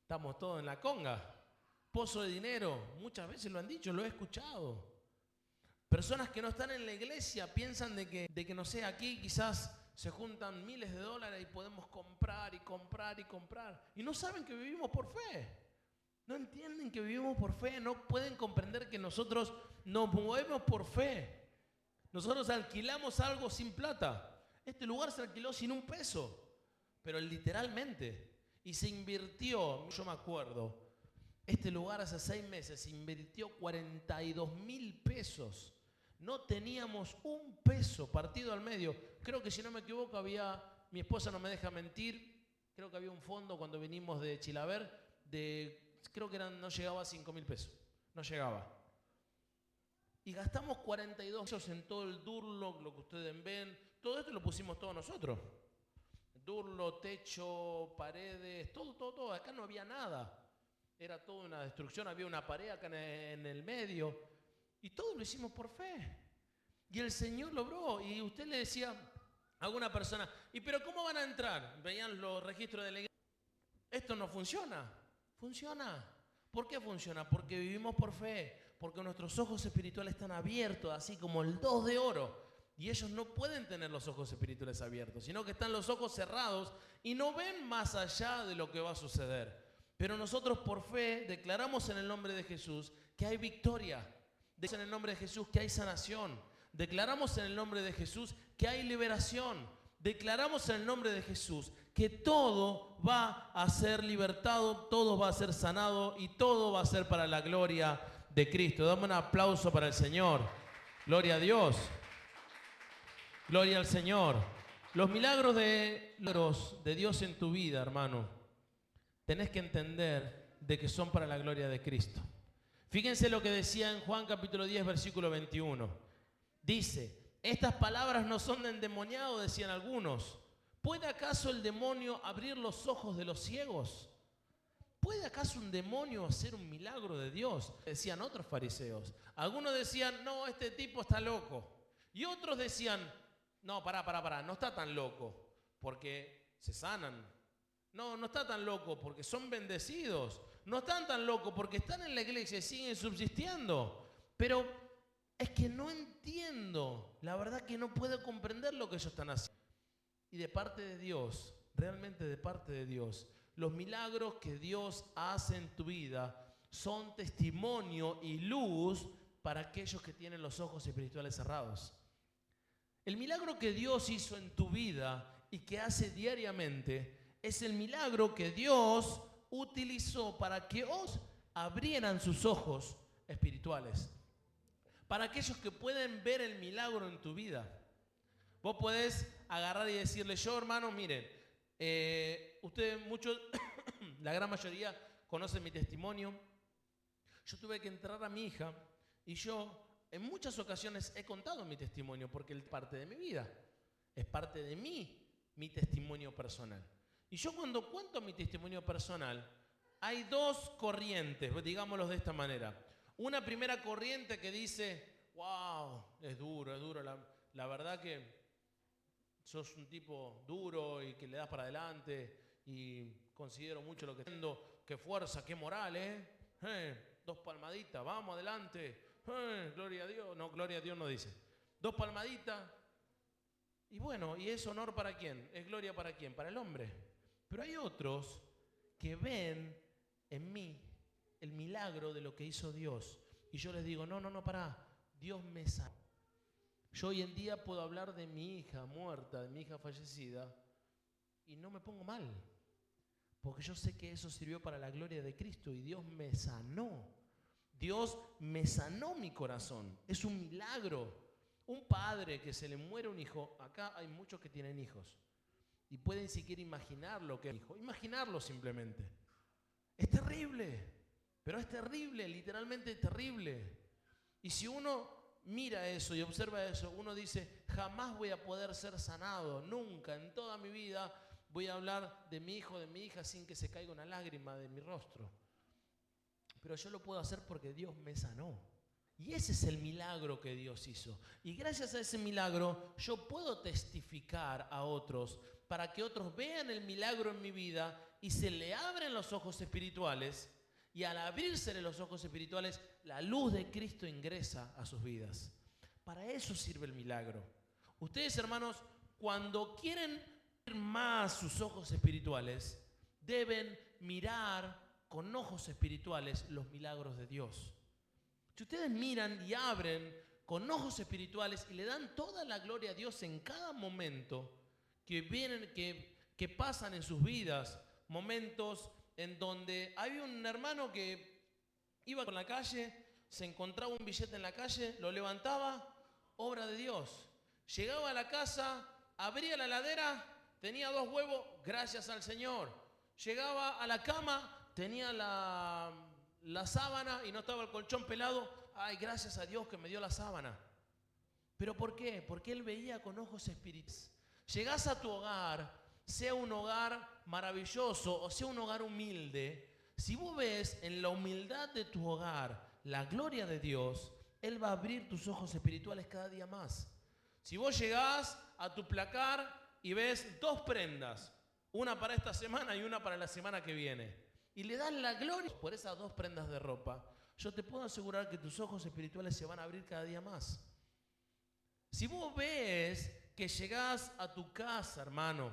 Speaker 1: estamos todos en la conga. Pozo de dinero, muchas veces lo han dicho, lo he escuchado. Personas que no están en la iglesia piensan de que no sé, aquí quizás se juntan miles de dólares y podemos comprar y comprar y comprar. Y no saben que vivimos por fe. No entienden que vivimos por fe, no pueden comprender que nosotros nos movemos por fe. Nosotros alquilamos algo sin plata. Este lugar se alquiló sin un peso, pero literalmente. Y se invirtió, yo me acuerdo, este lugar hace 6 meses se invirtió 42.000 pesos. No teníamos un peso partido al medio. Creo que si no me equivoco mi esposa no me deja mentir, creo que había un fondo cuando vinimos de Chilaver creo que no llegaba a 5.000 pesos. No llegaba. Y gastamos 42 pesos en todo el Durlock, lo que ustedes ven. Todo esto lo pusimos todos nosotros. Durlock, techo, paredes, todo. Acá no había nada. Era toda una destrucción. Había una pared acá en el medio. Y todo lo hicimos por fe. Y el Señor logró. Y usted le decía a alguna persona, ¿y pero cómo van a entrar? Veían los registros de la iglesia. Esto no funciona. Funciona. ¿Por qué funciona? Porque vivimos por fe. Porque nuestros ojos espirituales están abiertos, así como el 2 de oro. Y ellos no pueden tener los ojos espirituales abiertos, sino que están los ojos cerrados y no ven más allá de lo que va a suceder. Pero nosotros por fe declaramos en el nombre de Jesús que hay victoria. Declaramos en el nombre de Jesús que hay sanación. Declaramos en el nombre de Jesús que hay liberación. Declaramos en el nombre de Jesús que todo va a ser libertado, todo va a ser sanado y todo va a ser para la gloria de Cristo. Dame un aplauso para el Señor. Gloria a Dios. Gloria al Señor. Los milagros de Dios en tu vida, hermano, tenés que entender de que son para la gloria de Cristo. Fíjense lo que decía en Juan capítulo 10, versículo 21. Dice, estas palabras no son de endemoniado, decían algunos. ¿Puede acaso el demonio abrir los ojos de los ciegos? ¿Puede acaso un demonio hacer un milagro de Dios? Decían otros fariseos. Algunos decían, no, este tipo está loco. Y otros decían, no, pará, no está tan loco, porque se sanan. No está tan loco porque son bendecidos. No están tan locos porque están en la iglesia y siguen subsistiendo. Pero es que no entiendo. La verdad que no puedo comprender lo que ellos están haciendo. Y de parte de Dios, realmente de parte de Dios, los milagros que Dios hace en tu vida son testimonio y luz para aquellos que tienen los ojos espirituales cerrados. El milagro que Dios hizo en tu vida y que hace diariamente es el milagro que Dios utilizó para que os abrieran sus ojos espirituales. Para aquellos que pueden ver el milagro en tu vida. Vos podés agarrar y decirle, yo hermano, miren, ustedes muchos, la gran mayoría conocen mi testimonio. Yo tuve que enterrar a mi hija y yo en muchas ocasiones he contado mi testimonio porque es parte de mi vida, es parte de mi testimonio personal. Y yo cuando cuento mi testimonio personal, hay 2 corrientes, digámoslo de esta manera. Una primera corriente que dice, wow, es duro, la verdad que sos un tipo duro y que le das para adelante y considero mucho lo que tengo, qué fuerza, qué moral, 2 palmaditas, vamos adelante, gloria a Dios. No, gloria a Dios no dice. 2 palmaditas y bueno, ¿y es honor para quién? ¿Es gloria para quién? Para el hombre. Pero hay otros que ven en mí el milagro de lo que hizo Dios y yo les digo, no, pará, Dios me sanó. Yo hoy en día puedo hablar de mi hija muerta, de mi hija fallecida, y no me pongo mal, porque yo sé que eso sirvió para la gloria de Cristo y Dios me sanó. Dios me sanó mi corazón. Es un milagro. Un padre que se le muere un hijo, acá hay muchos que tienen hijos, y pueden siquiera imaginar lo que es hijo, imaginarlo simplemente. Es terrible, pero es terrible, literalmente terrible. Y si uno mira eso y observa eso, uno dice, jamás voy a poder ser sanado, nunca, en toda mi vida voy a hablar de mi hijo, de mi hija, sin que se caiga una lágrima de mi rostro. Pero yo lo puedo hacer porque Dios me sanó. Y ese es el milagro que Dios hizo. Y gracias a ese milagro, yo puedo testificar a otros, para que otros vean el milagro en mi vida y se le abren los ojos espirituales. Y al abrírsele los ojos espirituales, la luz de Cristo ingresa a sus vidas. Para eso sirve el milagro. Ustedes, hermanos, cuando quieren ver más sus ojos espirituales, deben mirar con ojos espirituales los milagros de Dios. Si ustedes miran y abren con ojos espirituales y le dan toda la gloria a Dios en cada momento que vienen, que pasan en sus vidas, momentos en donde hay un hermano que iba por la calle, se encontraba un billete en la calle, lo levantaba, obra de Dios. Llegaba a la casa, abría la heladera, tenía 2 huevos, gracias al Señor. Llegaba a la cama, tenía la sábana y no estaba el colchón pelado, ay, gracias a Dios que me dio la sábana. ¿Pero por qué? Porque él veía con ojos espirituales. Llegás a tu hogar, sea un hogar maravilloso o sea un hogar humilde, si vos ves en la humildad de tu hogar la gloria de Dios, Él va a abrir tus ojos espirituales cada día más. Si vos llegás a tu placar y ves 2 prendas, una para esta semana y una para la semana que viene, y le das la gloria por esas 2 prendas de ropa, yo te puedo asegurar que tus ojos espirituales se van a abrir cada día más. Si vos ves que llegás a tu casa, hermano,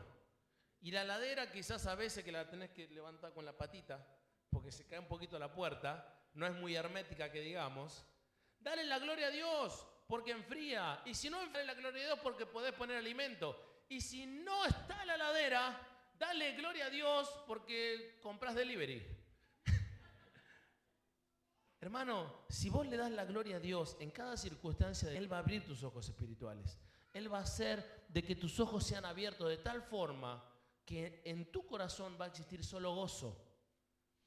Speaker 1: y la heladera quizás a veces que la tenés que levantar con la patita, porque se cae un poquito la puerta, no es muy hermética que digamos, dale la gloria a Dios porque enfría. Y si no, dale la gloria a Dios porque podés poner alimento. Y si no está la heladera, dale gloria a Dios porque compras delivery. Hermano, si vos le das la gloria a Dios en cada circunstancia, Él va a abrir tus ojos espirituales. Él va a hacer de que tus ojos sean abiertos de tal forma que en tu corazón va a existir solo gozo.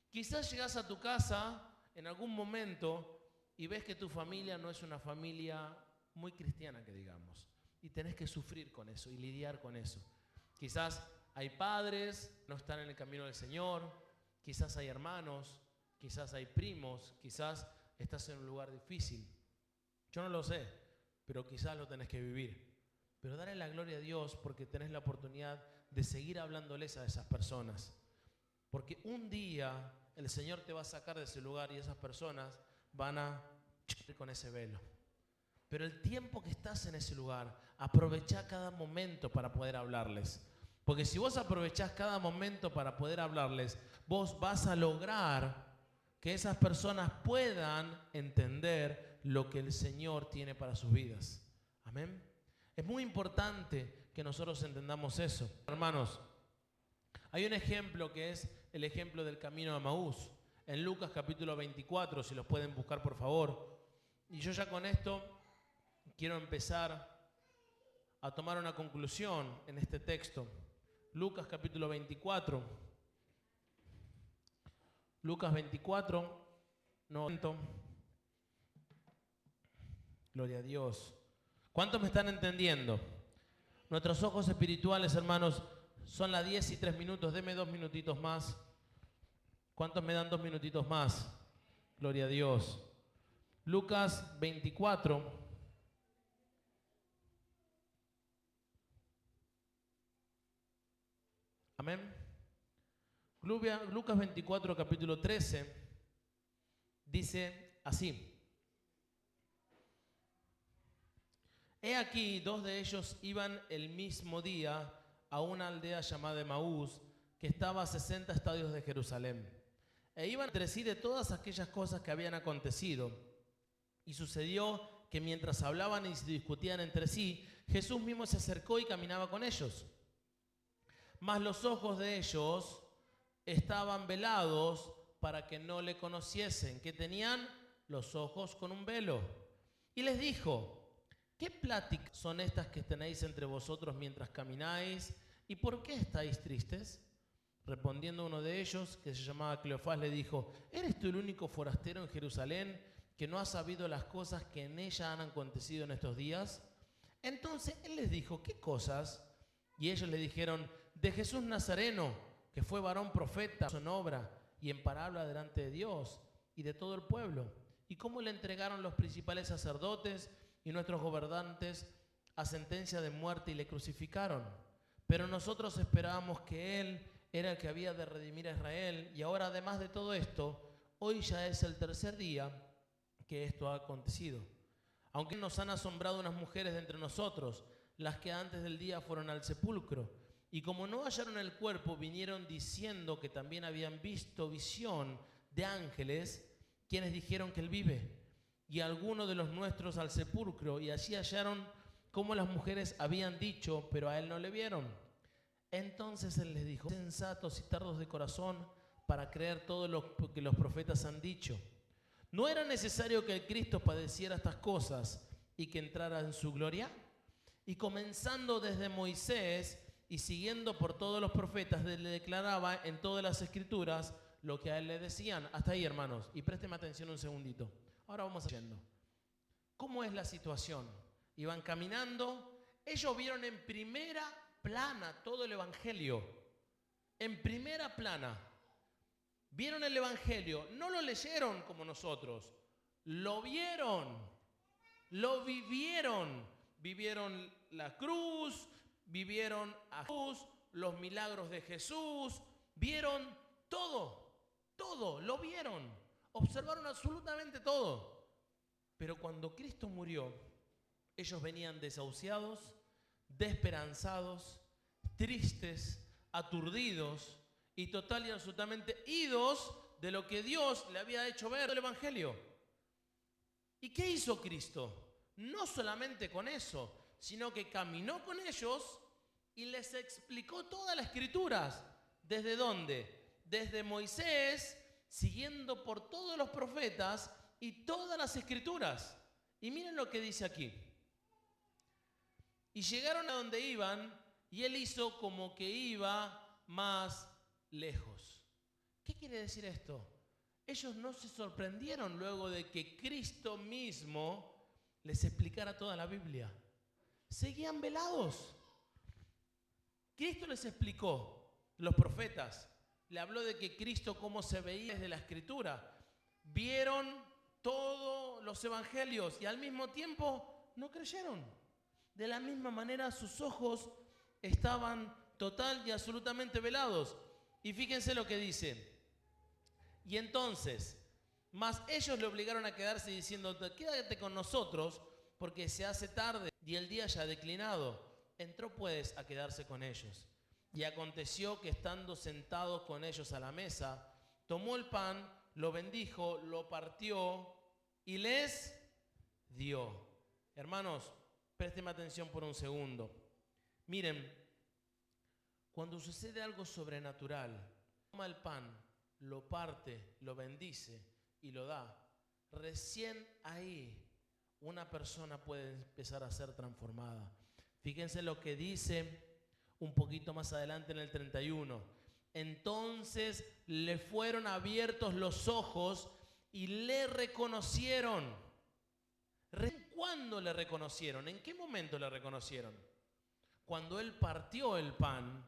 Speaker 1: Quizás llegás a tu casa en algún momento y ves que tu familia no es una familia muy cristiana, que digamos, y tenés que sufrir con eso y lidiar con eso. Quizás hay padres que no están en el camino del Señor, quizás hay hermanos, quizás hay primos, quizás estás en un lugar difícil. Yo no lo sé, pero quizás lo tenés que vivir. Pero dale la gloria a Dios porque tenés la oportunidad de seguir hablándoles a esas personas. Porque un día el Señor te va a sacar de ese lugar y esas personas van a ir con ese velo. Pero el tiempo que estás en ese lugar, aprovechá cada momento para poder hablarles. Porque si vos aprovechás cada momento para poder hablarles, vos vas a lograr que esas personas puedan entender lo que el Señor tiene para sus vidas. Amén. Es muy importante que nosotros entendamos eso. Hermanos, hay un ejemplo que es el ejemplo del camino a Emaús. En Lucas capítulo 24, si los pueden buscar por favor. Y yo ya con esto quiero empezar a tomar una conclusión en este texto. Lucas capítulo 24. Lucas 24, no. Gloria a Dios. ¿Cuántos me están entendiendo? Nuestros ojos espirituales, hermanos, son las 10:03. Deme 2 minutitos más. ¿Cuántos me dan 2 minutitos más? Gloria a Dios. Lucas 24. Amén. Lucas 24, capítulo 13, dice así. He aquí, 2 de ellos iban el mismo día a una aldea llamada Emaús, que estaba a 60 estadios de Jerusalén. E iban entre sí de todas aquellas cosas que habían acontecido. Y sucedió que mientras hablaban y se discutían entre sí, Jesús mismo se acercó y caminaba con ellos. Mas los ojos de ellos estaban velados para que no le conociesen, que tenían los ojos con un velo. Y les dijo: ¿qué pláticas son estas que tenéis entre vosotros mientras camináis? ¿Y por qué estáis tristes? Respondiendo uno de ellos, que se llamaba Cleofás, le dijo: ¿eres tú el único forastero en Jerusalén que no ha sabido las cosas que en ella han acontecido en estos días? Entonces él les dijo: ¿qué cosas? Y ellos le dijeron: de Jesús Nazareno, que fue varón profeta en obra y en palabra delante de Dios y de todo el pueblo, y cómo le entregaron los principales sacerdotes y nuestros gobernantes a sentencia de muerte y le crucificaron. Pero nosotros esperábamos que Él era el que había de redimir a Israel, y ahora, además de todo esto, hoy ya es el 3er día que esto ha acontecido. Aunque nos han asombrado unas mujeres de entre nosotros, las que antes del día fueron al sepulcro, Y como no hallaron el cuerpo, vinieron diciendo que también habían visto visión de ángeles, quienes dijeron que él vive. Y algunos de los nuestros al sepulcro, y allí hallaron como las mujeres habían dicho, pero a él no le vieron. Entonces él les dijo: sensatos y tardos de corazón para creer todo lo que los profetas han dicho. ¿No era necesario que el Cristo padeciera estas cosas y que entrara en su gloria? Y comenzando desde Moisés y siguiendo por todos los profetas, le declaraba en todas las escrituras lo que a él le decían. Hasta ahí, hermanos, y présteme atención un segundito. Ahora vamos yendo. ¿Cómo es la situación? Iban caminando, ellos vieron en primera plana todo el evangelio. En primera plana. Vieron el evangelio, no lo leyeron como nosotros, lo vieron, lo vivieron. Vivieron la cruz, vivieron a Jesús, los milagros de Jesús, vieron todo, lo vieron, observaron absolutamente todo. Pero cuando Cristo murió, ellos venían desahuciados, desesperanzados, tristes, aturdidos y total y absolutamente idos de lo que Dios le había hecho ver el evangelio. ¿Y qué hizo Cristo? No solamente con eso, sino que caminó con ellos y les explicó todas las escrituras. ¿Desde dónde? Desde Moisés, siguiendo por todos los profetas y todas las escrituras. Y miren lo que dice aquí. Y llegaron a donde iban y él hizo como que iba más lejos. ¿Qué quiere decir esto? Ellos no se sorprendieron luego de que Cristo mismo les explicara toda la Biblia. Seguían velados. Cristo les explicó, los profetas, le habló de que Cristo cómo se veía desde la Escritura. Vieron todos los evangelios y al mismo tiempo no creyeron. De la misma manera sus ojos estaban total y absolutamente velados. Y fíjense lo que dice. Y entonces, mas ellos le obligaron a quedarse diciendo: quédate con nosotros porque se hace tarde y el día ya ha declinado. Entró pues a quedarse con ellos. Y aconteció que estando sentados con ellos a la mesa, tomó el pan, lo bendijo, lo partió y les dio. Hermanos, présteme atención por un segundo. Miren, cuando sucede algo sobrenatural, toma el pan, lo parte, lo bendice y lo da. Recién ahí una persona puede empezar a ser transformada. Fíjense lo que dice un poquito más adelante en el 31. Entonces le fueron abiertos los ojos y le reconocieron. ¿Cuándo le reconocieron? ¿En qué momento le reconocieron? Cuando él partió el pan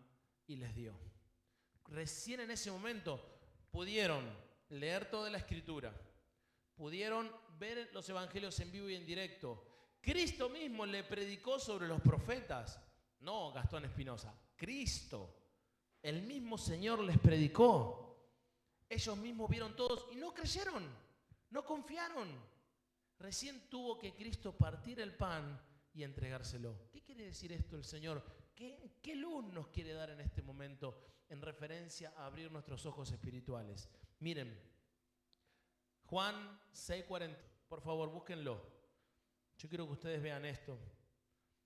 Speaker 1: y les dio. Recién en ese momento pudieron leer toda la escritura, pudieron ver los evangelios en vivo y en directo. Cristo mismo le predicó sobre los profetas, no Gastón Espinosa, Cristo, el mismo Señor les predicó. Ellos mismos vieron todos y no creyeron, no confiaron. Recién tuvo que Cristo partir el pan y entregárselo. ¿Qué quiere decir esto el Señor? ¿Qué luz nos quiere dar en este momento en referencia a abrir nuestros ojos espirituales? Miren, Juan 6:40, por favor, búsquenlo. Yo quiero que ustedes vean esto.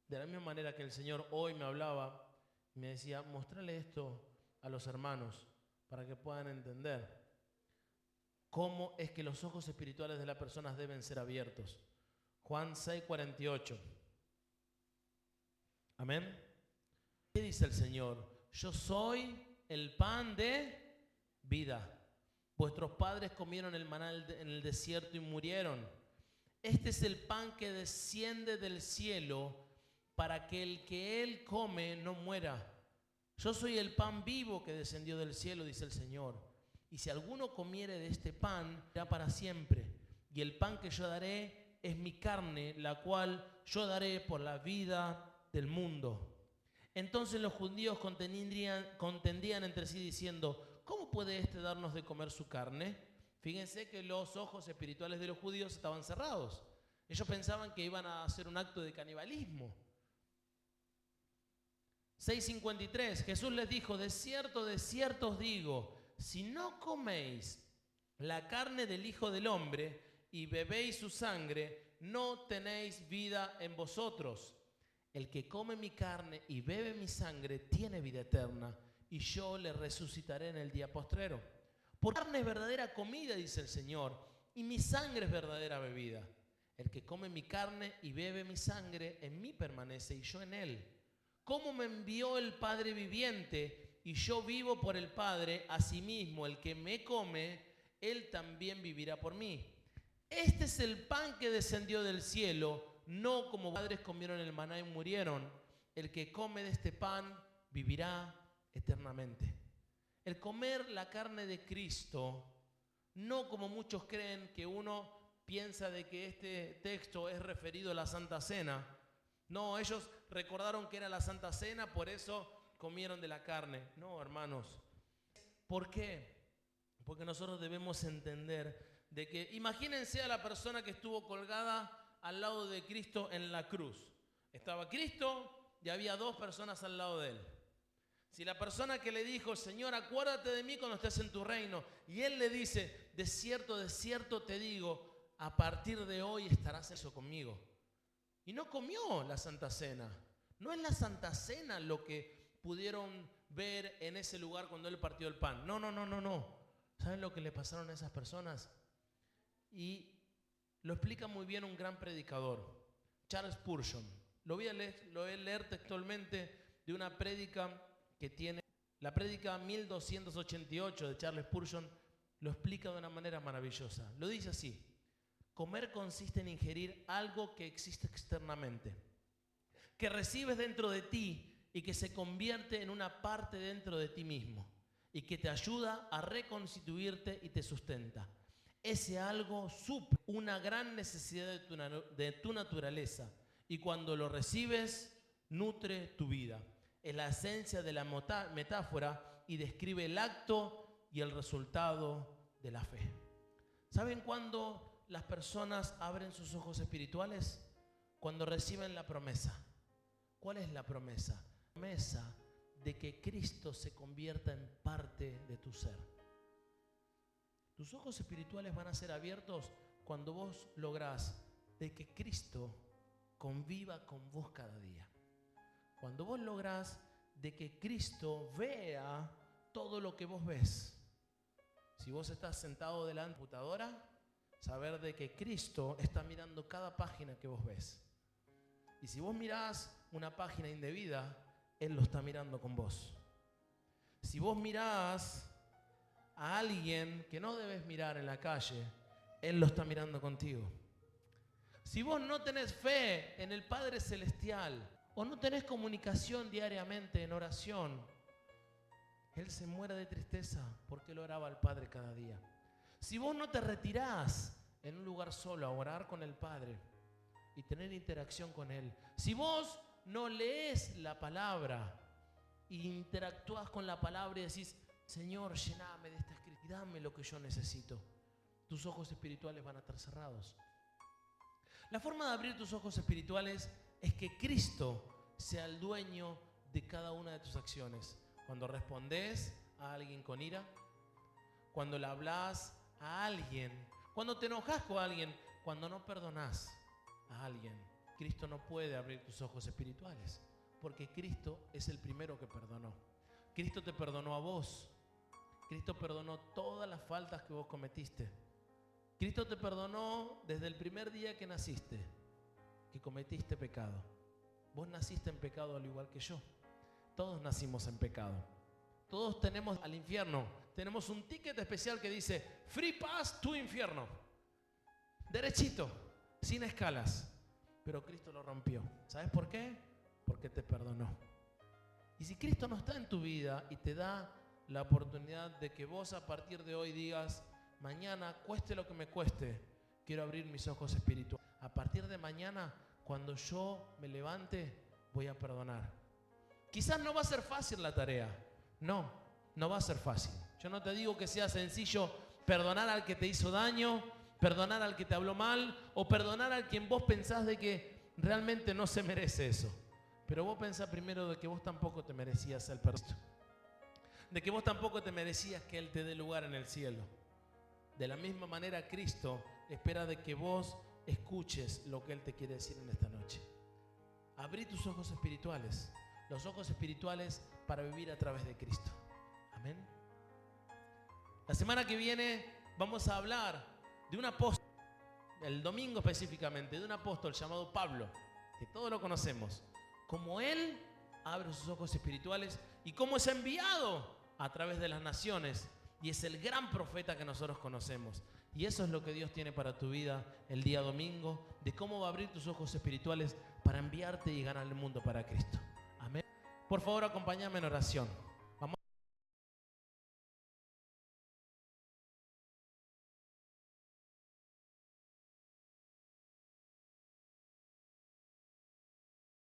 Speaker 1: De la misma manera que el Señor hoy me hablaba, me decía: mostrale esto a los hermanos para que puedan entender cómo es que los ojos espirituales de las personas deben ser abiertos. Juan 6:48. Amén. ¿Qué dice el Señor? Yo soy el pan de vida. Vuestros padres comieron el maná en el desierto y murieron. Este es el pan que desciende del cielo para que el que él come no muera. Yo soy el pan vivo que descendió del cielo, dice el Señor. Y si alguno comiere de este pan, será para siempre. Y el pan que yo daré es mi carne, la cual yo daré por la vida del mundo. Entonces los judíos contendían entre sí diciendo: ¿cómo puede éste darnos de comer su carne? Fíjense que los ojos espirituales de los judíos estaban cerrados. Ellos pensaban que iban a hacer un acto de canibalismo. 6:53, Jesús les dijo, de cierto os digo, si no coméis la carne del Hijo del Hombre y bebéis su sangre, no tenéis vida en vosotros. El que come mi carne y bebe mi sangre tiene vida eterna, y yo le resucitaré en el día postrero. Por carne es verdadera comida, dice el Señor, y mi sangre es verdadera bebida. El que come mi carne y bebe mi sangre, en mí permanece y yo en él. Como me envió el Padre viviente y yo vivo por el Padre, asimismo el que me come, él también vivirá por mí. Este es el pan que descendió del cielo, no como padres comieron el maná y murieron. El que come de este pan vivirá eternamente. El comer la carne de Cristo, no como muchos creen que uno piensa de que este texto es referido a la Santa Cena. No, ellos recordaron que era la Santa Cena, por eso comieron de la carne. No, hermanos. ¿Por qué? Porque nosotros debemos entender de que, imagínense a la persona que estuvo colgada al lado de Cristo en la cruz. Estaba Cristo y había dos personas al lado de él. Si la persona que le dijo, Señor, acuérdate de mí cuando estés en tu reino, y él le dice, de cierto te digo, a partir de hoy estarás eso conmigo. Y no comió la Santa Cena. No es la Santa Cena lo que pudieron ver en ese lugar cuando él partió el pan. No. ¿Saben lo que le pasaron a esas personas? Y lo explica muy bien un gran predicador, Charles Spurgeon. Lo voy a leer textualmente de una prédica que tiene, la prédica 1288 de Charles Spurgeon, lo explica de una manera maravillosa. Lo dice así: comer consiste en ingerir algo que existe externamente, que recibes dentro de ti y que se convierte en una parte dentro de ti mismo y que te ayuda a reconstituirte y te sustenta. Ese algo suple una gran necesidad de tu naturaleza y cuando lo recibes, nutre tu vida. Es la esencia de la metáfora y describe el acto y el resultado de la fe. ¿Saben cuándo las personas abren sus ojos espirituales? Cuando reciben la promesa. ¿Cuál es la promesa? La promesa de que Cristo se convierta en parte de tu ser. Tus ojos espirituales van a ser abiertos cuando vos lográs de que Cristo conviva con vos cada día. Cuando vos lográs de que Cristo vea todo lo que vos ves. Si vos estás sentado delante de la computadora, saber de que Cristo está mirando cada página que vos ves. Y si vos mirás una página indebida, Él lo está mirando con vos. Si vos mirás a alguien que no debes mirar en la calle, Él lo está mirando contigo. Si vos no tenés fe en el Padre Celestial o no tenés comunicación diariamente en oración, Él se muere de tristeza porque Él oraba al Padre cada día. Si vos no te retirás en un lugar solo a orar con el Padre y tener interacción con Él, si vos no lees la palabra e interactúas con la palabra y decís, Señor, llename de esta escritura y dame lo que yo necesito, tus ojos espirituales van a estar cerrados. La forma de abrir tus ojos espirituales es que Cristo sea el dueño de cada una de tus acciones. Cuando respondes a alguien con ira, cuando le hablas a alguien, cuando te enojas con alguien, cuando no perdonás a alguien, Cristo no puede abrir tus ojos espirituales, porque Cristo es el primero que perdonó. Cristo te perdonó a vos. Cristo perdonó todas las faltas que vos cometiste. Cristo te perdonó desde el primer día que naciste, que cometiste pecado. Vos naciste en pecado al igual que yo. Todos nacimos en pecado. Todos tenemos al infierno. Tenemos un ticket especial que dice Free Pass to infierno. Derechito, sin escalas. Pero Cristo lo rompió. ¿Sabes por qué? Porque te perdonó. Y si Cristo no está en tu vida y te da la oportunidad de que vos a partir de hoy digas, mañana, cueste lo que me cueste, quiero abrir mis ojos espirituales. A partir de mañana, cuando yo me levante, voy a perdonar. Quizás no va a ser fácil la tarea. No va a ser fácil. Yo no te digo que sea sencillo perdonar al que te hizo daño, perdonar al que te habló mal o perdonar al quien vos pensás de que realmente no se merece eso. Pero vos pensá primero de que vos tampoco te merecías el perdón. De que vos tampoco te merecías que Él te dé lugar en el cielo. De la misma manera, Cristo espera de que vos escuches lo que Él te quiere decir en esta noche. Abrí tus ojos espirituales. Los ojos espirituales para vivir a través de Cristo. Amén. La semana que viene vamos a hablar de un apóstol, el domingo específicamente, de un apóstol llamado Pablo, que todos lo conocemos. Como él abre sus ojos espirituales y cómo es enviado a través de las naciones y es el gran profeta que nosotros conocemos. Y eso es lo que Dios tiene para tu vida el día domingo, de cómo va a abrir tus ojos espirituales para enviarte y ganar el mundo para Cristo. Amén. Por favor, acompáñame en oración.